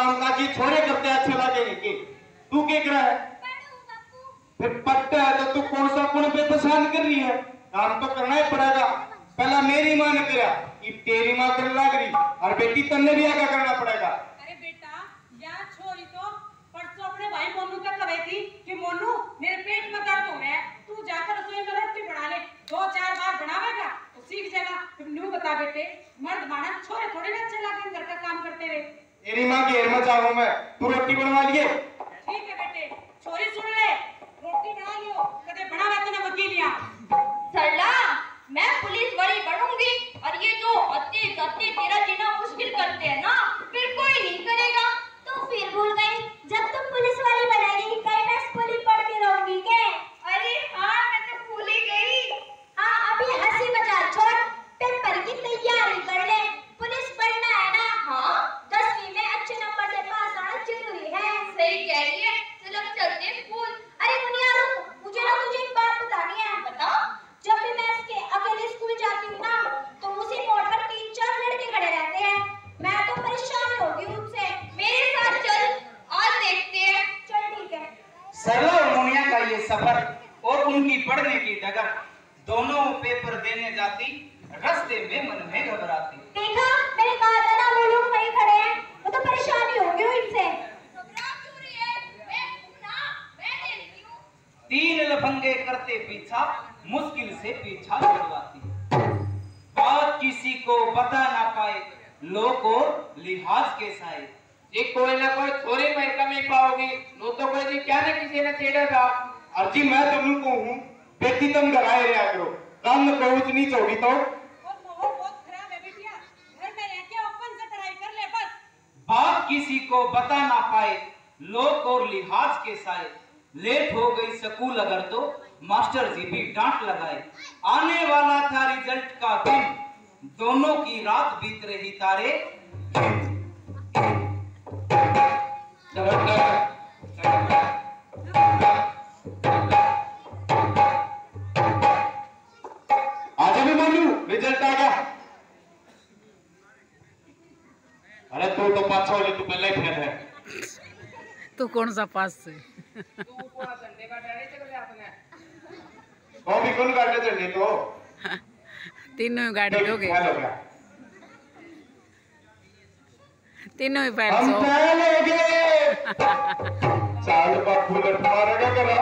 काम काज ये छोरे करते अच्छे लगेंगे कि तू क्या कर रहा है? फिर पट्टा है तो तू कौन सा कौन पे पसंद कर रही है? काम तो करना ही पड़ेगा। पहला मेरी माँ ने करा, ये तेरी माँ करने लग रही, और बेटी तन्ने भी आगे करना पड़ेगा। अरे बेटा, यार छोरी तो परसों अपने भाई मोनू का कहे थी कि मोनू मेरे पेट में दर्द हो रहा है, तू जाकर रसोई में रोटी बना ले, 2-4 बार बनावेगा तो सीख जाएगा। तुम न्यू बता बेटे, मर्द माना छोरे थोड़े ना अच्छा लगे घर का काम करते रहे। तेरी माँ की हेर मचाऊं मैं, तू रोटी बनवा लिए? ठीक है बेटे, छोरी सुन ले, रोटी बना लियो, कदे बना रहते ना वकीलियां। सरला, मैं पुलिस वाली बनूंगी और ये जो अत्ते सत्ते तेरा जीना मुश्किल करते हैं ना, फिर कोई नहीं करेगा। तो फिर भूल गई, जब तुम पुलिस वाली बनेगी कहीं मैं स्कूल ही पढ़ती रहूंगी के? अरे हाँ, मैं तो भूल ही गई। हाँ, अभी हंसी मजाक छोड़, पेपर की तैयारी कर ले, पुलिस बनना है ना? हाँ, 10वीं में अच्छे नंबर से पास आना जरूरी है। सही कह रही है। चलो चलते हैं स्कूल। अरे मुनिया रुक, मुझे ना तुझे एक बात बतानी है। बता। जब भी मैं इसके अकेले स्कूल जाती हूँ ना, तो उसी मोड़ पर 3-4 लड़के खड़े रहते हैं, मैं तो परेशान होती हूँ उनसे। मेरे साथ चल, आज देखते हैं। चल ठीक है। सरला और मुनिया का ये सफर और उनकी पढ़ने की डगर, दोनों पेपर देने जाती, रास्ते में मन में घबराती। देखा, मैंने कहा था ना वो लोग वहीं खड़े हैं, वो तो परेशानी हो गई इनसे। घबरा क्यों रही है? मैं हूं ना, मैं देखती हूँ। 3 लफंगे करते पीछा, मुश्किल से पीछा छुड़वाती। बात किसी को बता ना पाए, लोग को लिहाज के साए। ये कोई ना कोई छोरी में कमी पाओगी, नो तो कोई जी क्या न किसी ने छेड़ेगा। अर्जी मैं तुमको हूँ, बेटी तुम घर आए रहा करो, काम में कोई ऊंच नीच होगी तो। और माहौल बहुत खराब है बेटिया, घर में रह के अपन से पढ़ाई कर ले बस। बात किसी को बता ना पाए, लोग और लिहाज के साए। लेट हो गई स्कूल अगर तो मास्टर जी भी डांट लगाए। आने वाला था रिजल्ट का दिन, दोनों की रात बीत रही तारे। आज भी मानू रिजल्ट आ गया। अरे तू तो पास हो, तू पहले ही फेल है। तू कौन सा पास से? तू पूरा संडे का डरे चल जा तूने। वो भी कौन गाड़ी चढ़नी तो? तीनों ही गाड़ी हो गई, तीनों ही पैर हम सो। फेल हो गए। साल बाद बुलेट मारेगा करा।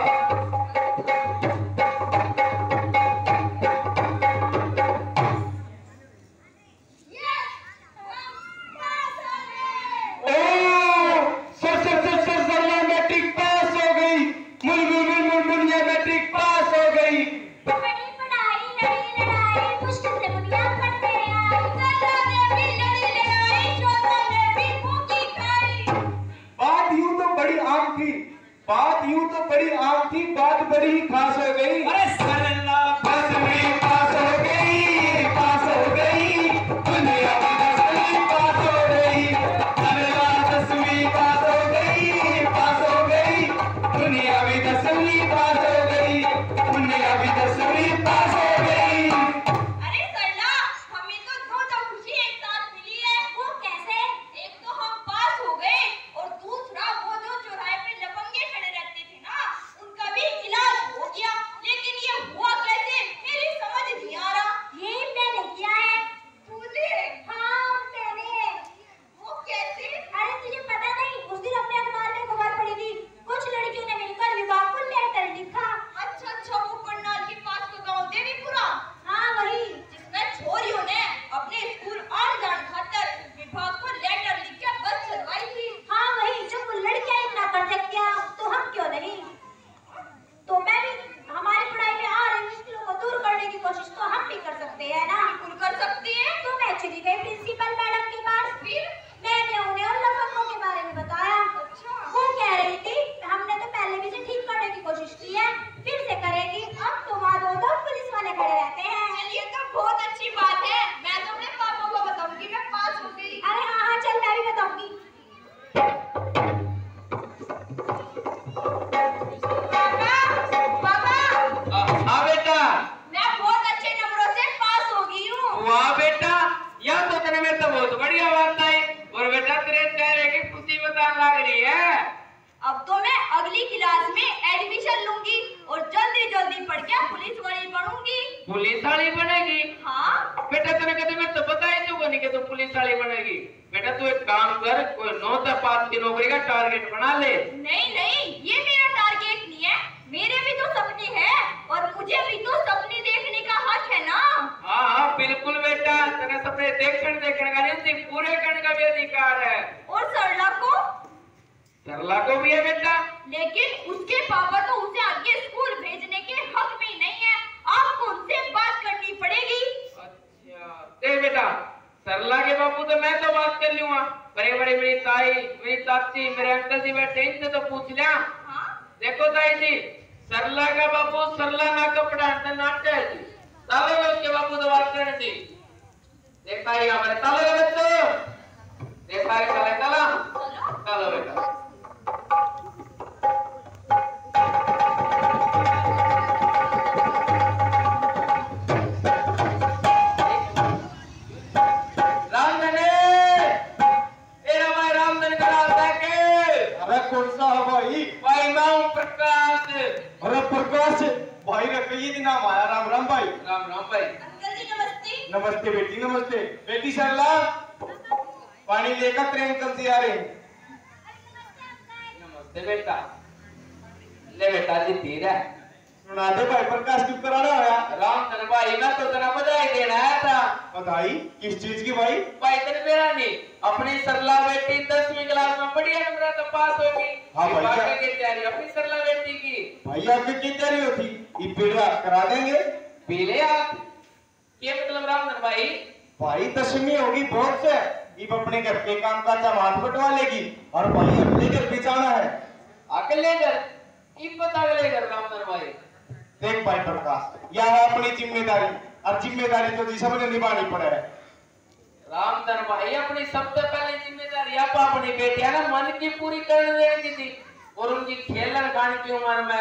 बात यूं तो बड़ी आम थी, बात बड़ी ही खास हो गई। अरे सरला, बस में पास हो गई, पास हो गई, दुनिया की 10वीं पास हो गई। सरला 10वीं पास हो गई, पास हो गई, दुनिया भी 10वीं पास हो गई, दुनिया भी 10वीं पास हो गई। अरे सरला, हमें तो 2 खुशी एक साथ मिली है। वो कैसे? एक तो हम पास हो गए और दूसरा वो जो चौराहे पे लफंगे खड़े रहते थे ना, उनका भी इलाज हो गया। लेकिन ये पुलिस वाली बनेगी? हाँ बेटा तेने कभी मेरे तो बताई क्यों नहीं कि तू पुलिस वाली बनेगी? बेटा तू एक काम कर, कोई 9 से 5 की नौकरी का टारगेट बना ले। नहीं नहीं, ये मेरा टारगेट नहीं है, मेरे भी तो सपने हैं और मुझे भी तो सपने देखने का हक है ना। हाँ हाँ बिल्कुल बेटा, तेरे सपने देखने का नहीं, पूरे करने का भी अधिकार है। और सरला को भी है बेटा। लेकिन उसके पापा तो उसे आगे स्कूल भेजने के हक में नहीं है, आपको उनसे बात करनी पड़ेगी। अच्छा देख बेटा, सरला के बापू तो मैं तो बात कर लूंगा, बड़े बड़े मेरी ताई, मेरी चाची, मेरे अंकल जी बैठे, इनसे तो पूछ लिया। हाँ? देखो ताई जी, सरला का बापू सरला ना कपड़ा नाट्य है जी, तालो उसके बापू तो बात करने थी। देखता ही हमारे तालो के बच्चों, देखता है चले चला चलो बेटा। कौन सा है भाई? भाई नाम प्रकाश। अरे प्रकाश भाई रखिए दिन नाम आया। राम राम भाई। राम राम भाई। अंकल जी नमस्ते। नमस्ते बेटी नमस्ते। बेटी सरला पानी लेकर तेरे अंकल जी आ रहे हैं। नमस्ते बेटा, ले बेटा जी पी रहा। सुना दे भाई प्रकाश क्यों कराना होया? राम धन भाई मैं तो तेरा बधाई देना आया था। बधाई किस चीज की भाई? भाई तेरे मेरा नहीं, अपनी सरला बेटी 10वीं क्लास में बढ़िया नंबर तो पास होगी। हाँ भाई, बाकी की तैयारी अपनी सरला बेटी की। भाई आपकी की तैयारी होती? ये पीड़ा करा देंगे। पी ले आप। क्या मतलब राम धन भाई? भाई 10वीं होगी बहुत से, ये अपने घर के काम का हाथ बटवा लेगी और भाई अपने घर भी जाना है। अकेले घर की पता अगले घर राम धन भाई। देख भाई प्रकाश, यह है अपनी जिम्मेदारी और जिम्मेदारी तो जी सबने निभानी पड़े है। रामधन भाई अपनी सबसे पहले जिम्मेदारी आप अपनी बेटियां ना मन की पूरी करने देने की थी, और उनकी खेलन खाने की उम्र में